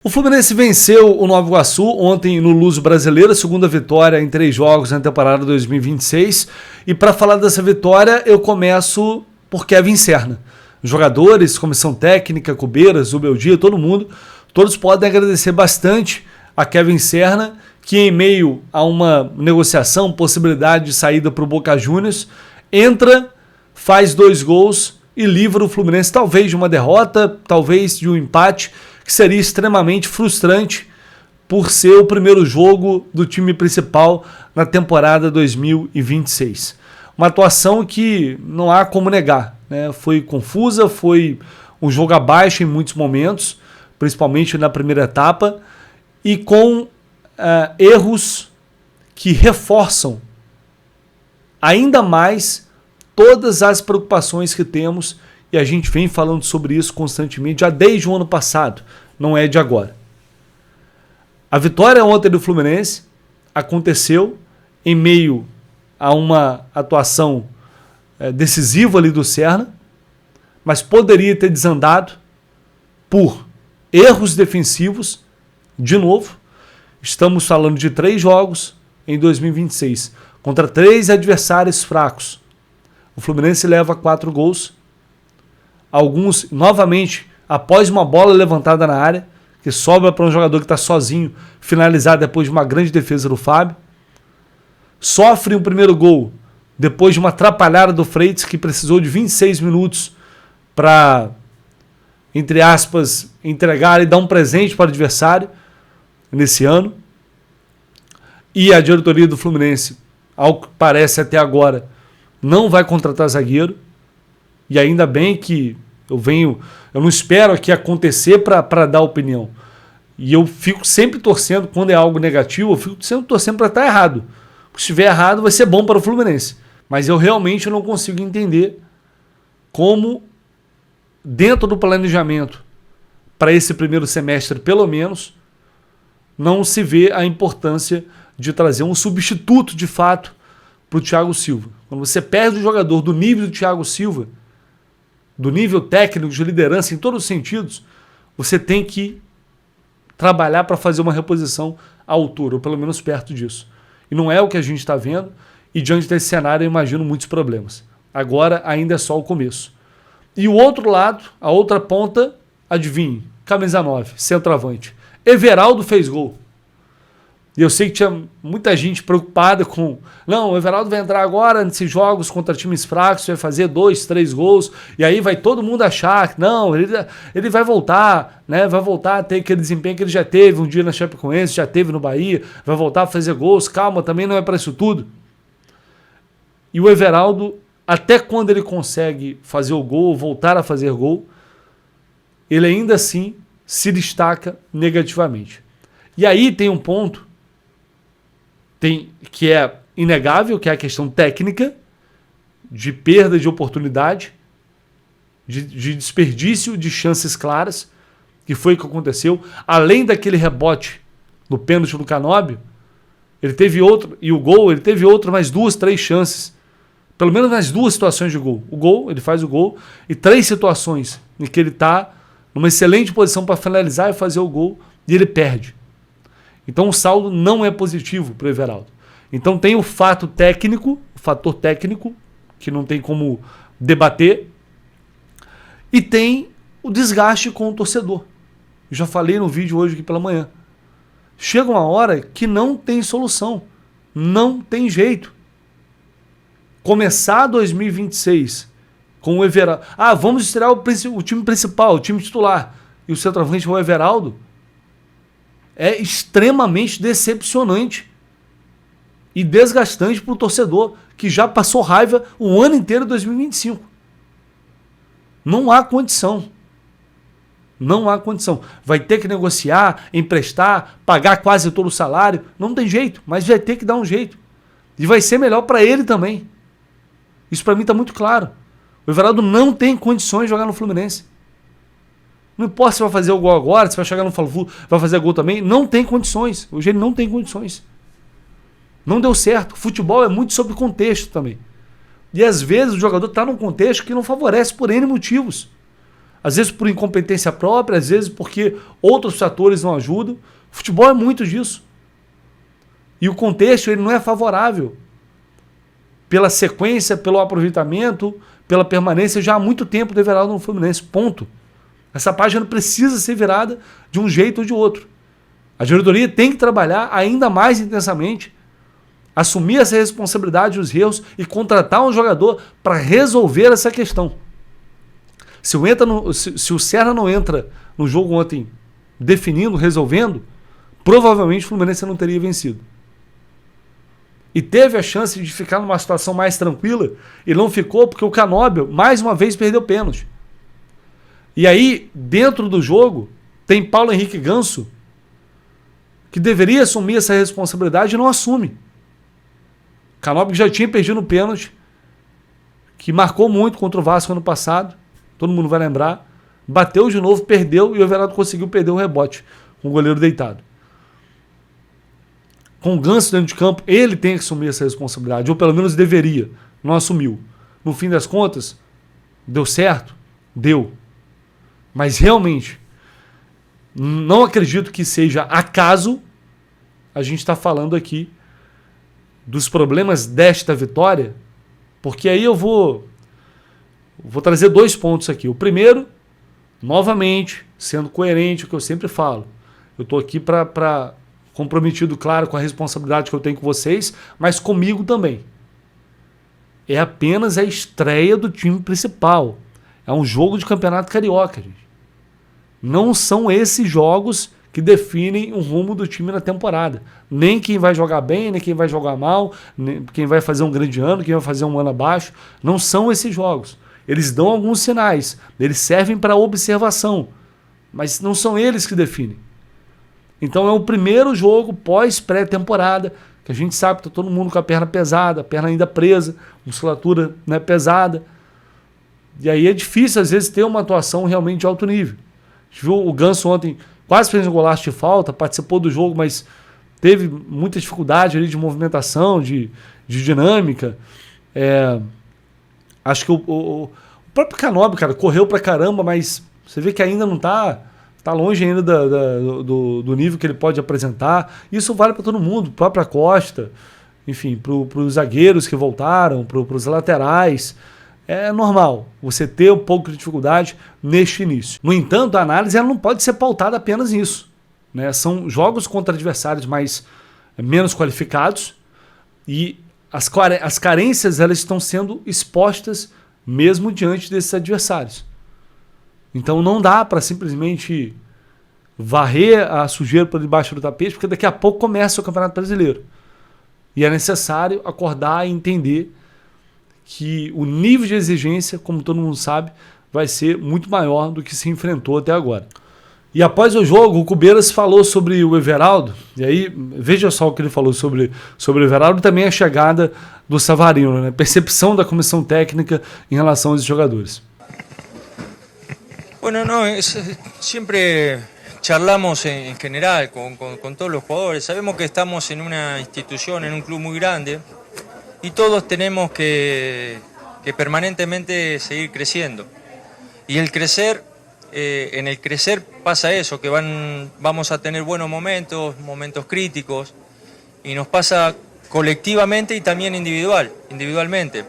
O Fluminense venceu o Nova Iguaçu ontem no Luso Brasileiro, segunda vitória em 3 jogos na temporada 2026. E para falar dessa vitória, eu começo por Kevin Serna. Jogadores, comissão técnica, Cubeiras, Zubeldia, todo mundo, todos podem agradecer bastante a Kevin Serna, que em meio a uma negociação, possibilidade de saída para o Boca Juniors, entra, faz 2 gols e livra o Fluminense talvez de uma derrota, talvez de um empate, que seria extremamente frustrante por ser o primeiro jogo do time principal na temporada 2026. Uma atuação que não há como negar, né? Foi confusa, foi um jogo abaixo em muitos momentos, principalmente na primeira etapa, e com erros que reforçam ainda mais todas as preocupações que temos, e a gente vem falando sobre isso constantemente, já desde o ano passado, não é de agora. A vitória ontem do Fluminense aconteceu em meio a uma atuação decisiva ali do Serna, mas poderia ter desandado por erros defensivos, de novo. Estamos falando de 3 jogos em 2026, contra 3 adversários fracos. O Fluminense leva 4 gols, alguns, novamente, após uma bola levantada na área, que sobra para um jogador que está sozinho, finalizar depois de uma grande defesa do Fábio. Sofre o primeiro gol, depois de uma atrapalhada do Freitas, que precisou de 26 minutos para, entre aspas, entregar e dar um presente para o adversário nesse ano. E a diretoria do Fluminense, ao que parece até agora, não vai contratar zagueiro. E ainda bem que eu não espero aqui acontecer para dar opinião. E eu fico sempre torcendo, quando é algo negativo, eu fico sempre torcendo para estar errado. Se estiver errado, vai ser bom para o Fluminense. Mas eu realmente não consigo entender como, dentro do planejamento, para esse primeiro semestre, pelo menos, não se vê a importância de trazer um substituto, de fato, para o Thiago Silva. Quando você perde um jogador do nível do Thiago Silva, do nível técnico, de liderança, em todos os sentidos, você tem que trabalhar para fazer uma reposição à altura, ou pelo menos perto disso. E não é o que a gente está vendo, e diante desse cenário eu imagino muitos problemas. Agora ainda é só o começo. E o outro lado, a outra ponta, adivinhe, camisa 9, centroavante. Everaldo fez gol. E eu sei que tinha muita gente preocupada com... Não, o Everaldo vai entrar agora nesses jogos contra times fracos, vai fazer 2, 3 gols, e aí vai todo mundo achar que não, ele vai voltar, né? Vai voltar a ter aquele desempenho que ele já teve um dia na Chapecoense, já teve no Bahia, vai voltar a fazer gols. Calma, também não é para isso tudo. E o Everaldo, até quando ele consegue fazer o gol, voltar a fazer gol, ele ainda assim se destaca negativamente. E aí tem um ponto que é inegável, que é a questão técnica, de perda de oportunidade, de desperdício de chances claras, que foi o que aconteceu. Além daquele rebote no pênalti do Canóbio, ele teve outro, e o gol, ele teve outro, mais 2, 3 chances, pelo menos nas 2 situações de gol. O gol, ele faz o gol, e 3 situações em que ele está numa excelente posição para finalizar e fazer o gol, e ele perde. Então o saldo não é positivo para o Everaldo. Então tem o fator técnico, que não tem como debater, e tem o desgaste com o torcedor. Eu já falei no vídeo hoje aqui pela manhã. Chega uma hora que não tem solução, não tem jeito. Começar 2026 com o Everaldo... vamos estrear o time principal, o time titular, e o centroavante é o Everaldo, é extremamente decepcionante e desgastante para o torcedor, que já passou raiva o ano inteiro de 2025. Não há condição. Não há condição. Vai ter que negociar, emprestar, pagar quase todo o salário. Não tem jeito, mas vai ter que dar um jeito. E vai ser melhor para ele também. Isso para mim está muito claro. O Everaldo não tem condições de jogar no Fluminense. Não importa se vai fazer o gol agora, se vai chegar no Fla-Flu, vai fazer gol também. Não tem condições. Hoje ele não tem condições. Não deu certo. Futebol é muito sobre contexto também. E às vezes o jogador está num contexto que não favorece por N motivos. Às vezes por incompetência própria, às vezes porque outros fatores não ajudam. O futebol é muito disso. E o contexto ele não é favorável. Pela sequência, pelo aproveitamento, pela permanência, já há muito tempo do Everaldo no Fluminense, ponto. Essa página precisa ser virada de um jeito ou de outro. A diretoria tem que trabalhar ainda mais intensamente, assumir essa responsabilidade dos erros e contratar um jogador para resolver essa questão. Se o Serra não entra no jogo ontem definindo, resolvendo, provavelmente o Fluminense não teria vencido. E teve a chance de ficar numa situação mais tranquila e não ficou porque o Canóbio, mais uma vez, perdeu pênalti. E aí, dentro do jogo, tem Paulo Henrique Ganso, que deveria assumir essa responsabilidade e não assume. Canóbio já tinha perdido um pênalti, que marcou muito contra o Vasco ano passado, todo mundo vai lembrar, bateu de novo, perdeu, e o Everaldo conseguiu perder o rebote, com o goleiro deitado. Com o Ganso dentro de campo, ele tem que assumir essa responsabilidade, ou pelo menos deveria, não assumiu. No fim das contas, deu certo? Deu. Mas realmente, não acredito que seja acaso a gente está falando aqui dos problemas desta vitória, porque aí eu vou trazer 2 pontos aqui. O primeiro, novamente, sendo coerente com o que eu sempre falo, eu estou aqui para comprometido, claro, com a responsabilidade que eu tenho com vocês, mas comigo também. É apenas a estreia do time principal. É um jogo de campeonato carioca, gente. Não são esses jogos que definem o rumo do time na temporada. Nem quem vai jogar bem, nem quem vai jogar mal, nem quem vai fazer um grande ano, quem vai fazer um ano abaixo. Não são esses jogos. Eles dão alguns sinais, eles servem para observação, mas não são eles que definem. Então é o primeiro jogo pós-pré-temporada, que a gente sabe que está todo mundo com a perna pesada, a perna ainda presa, musculatura, né, pesada. E aí é difícil, às vezes, ter uma atuação realmente de alto nível. A gente viu o Ganso ontem, quase fez um golaço de falta, participou do jogo, mas teve muita dificuldade ali de movimentação, de dinâmica. Acho que o próprio Canóbio, cara, correu pra caramba, mas você vê que ainda não tá longe ainda do nível que ele pode apresentar. Isso vale para todo mundo, o próprio Costa, enfim, para os zagueiros que voltaram, para os laterais. É normal você ter um pouco de dificuldade neste início. No entanto, a análise ela não pode ser pautada apenas nisso, né? São jogos contra adversários menos qualificados e as carências elas estão sendo expostas mesmo diante desses adversários. Então não dá para simplesmente varrer a sujeira por debaixo do tapete, porque daqui a pouco começa o Campeonato Brasileiro. E é necessário acordar e entender que o nível de exigência, como todo mundo sabe, vai ser muito maior do que se enfrentou até agora. E após o jogo, o Cubeiras falou sobre o Everaldo, e aí veja só o que ele falou sobre o Everaldo e também a chegada do Savarino, né? Percepção da comissão técnica em relação a esses jogadores. Bueno, no, siempre charlamos en general con todos los jugadores. Sabemos que estamos en una institución, en un club muy grande y todos tenemos que permanentemente seguir creciendo. Y el crecer, en el crecer pasa eso, que vamos a tener buenos momentos, momentos críticos y nos pasa colectivamente y también individualmente.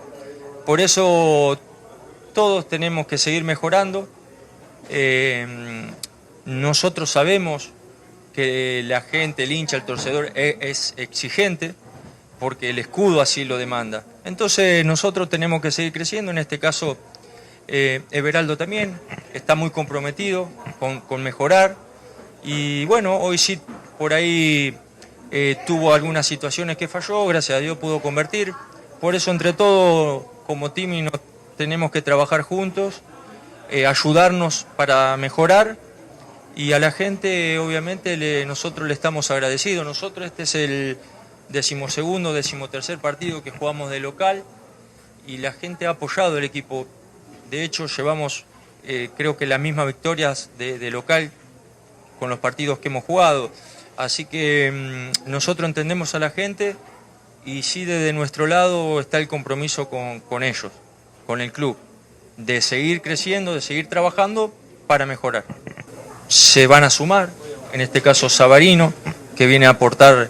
Por eso todos tenemos que seguir mejorando. Nosotros sabemos que la gente, el hincha, el torcedor es exigente porque el escudo así lo demanda. Entonces nosotros tenemos que seguir creciendo, en este caso Everaldo también está muy comprometido con mejorar y bueno, hoy sí por ahí tuvo algunas situaciones que falló, gracias a Dios pudo convertir, por eso entre todos como team nos tenemos que trabajar juntos, ayudarnos para mejorar y a la gente obviamente nosotros le estamos agradecidos. Nosotros este es el 12º, 13º partido que jugamos de local y la gente ha apoyado el equipo. De hecho llevamos creo que las mismas victorias de local con los partidos que hemos jugado. Así que nosotros entendemos a la gente y sí desde nuestro lado está el compromiso con ellos, con el club, de seguir creciendo, de seguir trabajando para mejorar. Se van a sumar, en este caso Savarino, que viene a aportar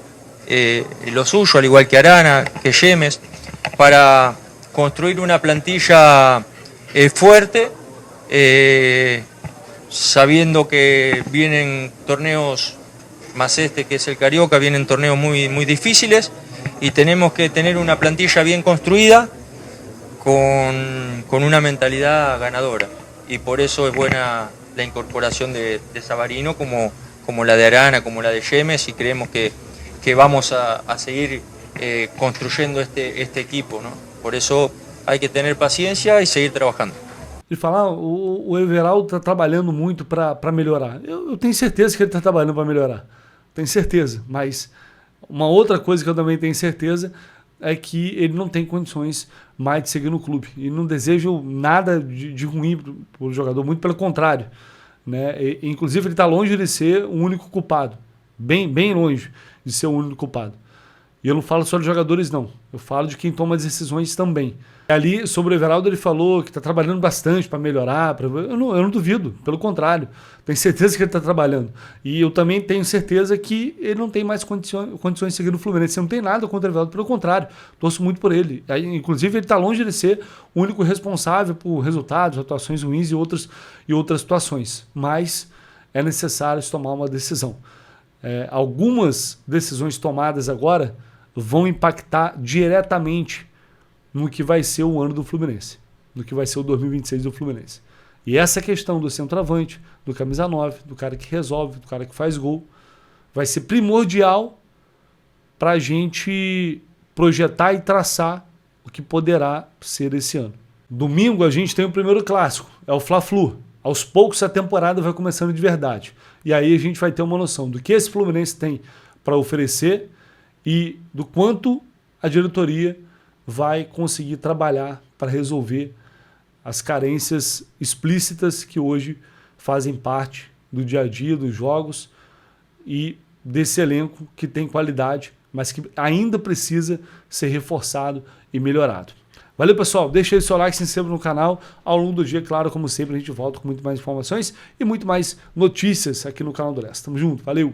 lo suyo, al igual que Arana, que Yemes, para construir una plantilla fuerte, sabiendo que vienen torneos más que es el Carioca, vienen torneos muy, muy difíciles y tenemos que tener una plantilla bien construida con una mentalidad ganadora. Y por eso es buena la incorporación de Savarino como la de Arana, como la de Yemes, y creemos que vamos a seguir construyendo este equipo, ¿no? Por eso hay que tener paciencia y seguir trabajando. De falar, o Everaldo está trabalhando muito para melhorar. Eu tenho certeza que ele está trabalhando para melhorar. Tenho certeza. Mas uma outra coisa que eu também tenho certeza é que ele não tem condições mais de seguir no clube. E não desejo nada de ruim para o jogador, muito pelo contrário, né? Inclusive, ele está longe de ser o único culpado. Bem longe de ser o único culpado. E eu não falo só de jogadores, não. Eu falo de quem toma as decisões também. Ali, sobre o Everaldo, ele falou que está trabalhando bastante para melhorar. Eu não duvido, pelo contrário. Tenho certeza que ele está trabalhando. E eu também tenho certeza que ele não tem mais condições de seguir no Fluminense. Eu não tenho nada contra o Everaldo, pelo contrário. Torço muito por ele. Inclusive, ele está longe de ser o único responsável por resultados, atuações ruins e outras situações. Mas é necessário se tomar uma decisão. Algumas decisões tomadas agora vão impactar diretamente no que vai ser o ano do Fluminense, no que vai ser o 2026 do Fluminense. E essa questão do centroavante, do camisa 9, do cara que resolve, do cara que faz gol, vai ser primordial para a gente projetar e traçar o que poderá ser esse ano. Domingo a gente tem o primeiro clássico, é o Fla-Flu. Aos poucos a temporada vai começando de verdade. E aí a gente vai ter uma noção do que esse Fluminense tem para oferecer e do quanto a diretoria vai conseguir trabalhar para resolver as carências explícitas que hoje fazem parte do dia a dia dos jogos e desse elenco que tem qualidade, mas que ainda precisa ser reforçado e melhorado. Valeu, pessoal. Deixa aí o seu like, se inscreva no canal. Ao longo do dia, claro, como sempre, a gente volta com muito mais informações e muito mais notícias aqui no canal do Leste. Tamo junto. Valeu!